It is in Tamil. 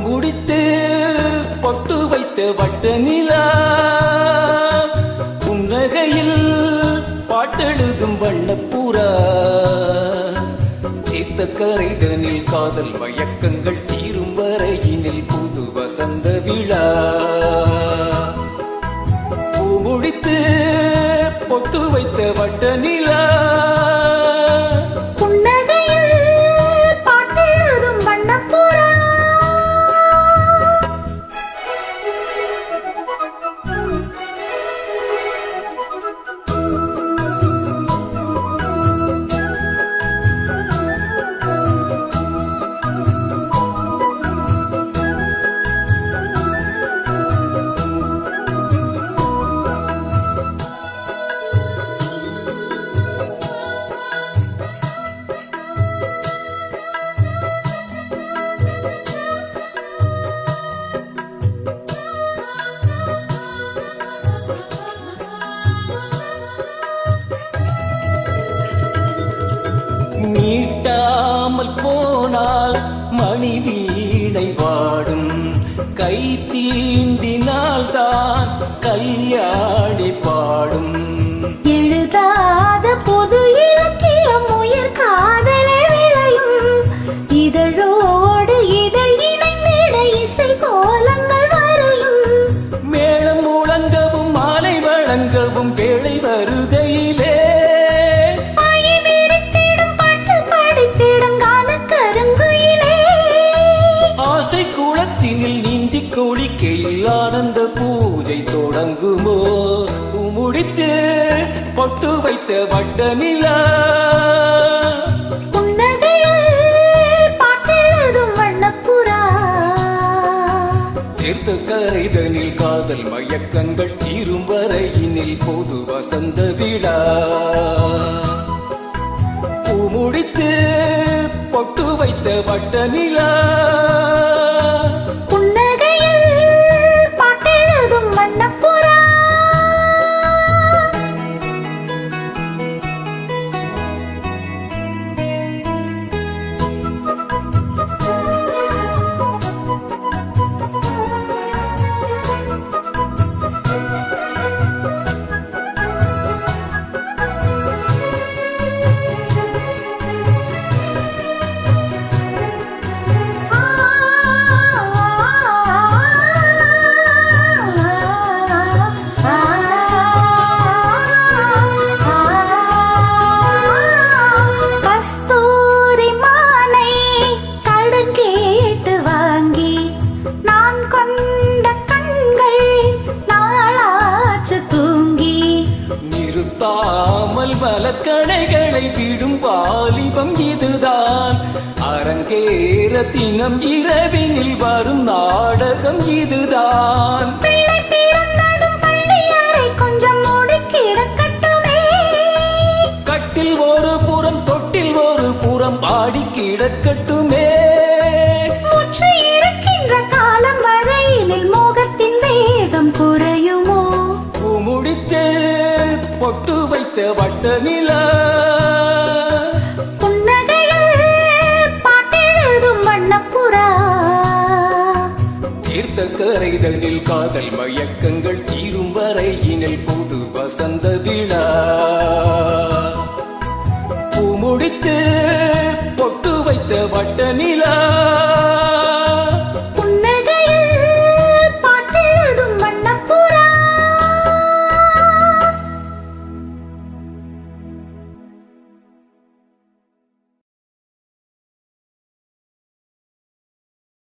முடித்து பொட்டு வைத்த வட்ட நிலா புன்னகையில் பாட்டெழுதும் வண்ணப்புறா தீர்த்த கரைதனில் காதல் மயக்கங்கள் தீரும் வரையினில் புது வசந்த விழா பூ முடித்து பொட்டு வைத்த வட்ட நிலா நீட்டாமல் போனால் மணி வீணை வாடும் கை தீண்டினால் தான் கையாடி பாடும் எழுதாத பொது இலக்கியம் உயர் காதலே விளையும் இதழோடு இதழ் இணைந்திட இசை கோலங்கள் வரையும் மேளம் முழங்கவும் மாலை வழங்கவும் வேளை வருகையிலே குளத்தினில் நீந்தி கொளிக்கையில் ஆனந்த பூஜை தொடங்குமோ முடித்து பொட்டு வைத்த வட்ட நிலா பாட்டெழுதும் வண்ணப்புறா தீர்த்த கரைதனில் காதல் மயக்கங்கள் தீரும் வரையினில் பொது வசந்த விழா பூ முடித்து பொட்டு வைத்த வட்ட நிலா தாமல் மலக்கணைகளை விடும் வாலிபம் இதுதான் அரங்கேற தினம் இரவினில் வரும் நாடகம் இதுதான் பிள்ளை பிறந்ததும் பள்ளியறை கொஞ்சம் மூடி கிடக்கட்டுமே கட்டில் ஒரு புறம் தொட்டில் ஒரு புறம் ஆடி கிடக்கட்டுமே மூச்சு இருக்கின்ற காலம் வரையினில் மோகத்தின் வேகம் குறையுமோ முடித்து பொட்டு வைத்த வட்ட நிலா புன்னகையில் பாட்டெழுதும் வண்ணப்புறா தீர்த்த கரைதனில் காதல் மயக்கங்கள் தீரும் வரையினில் புது வசந்த விழா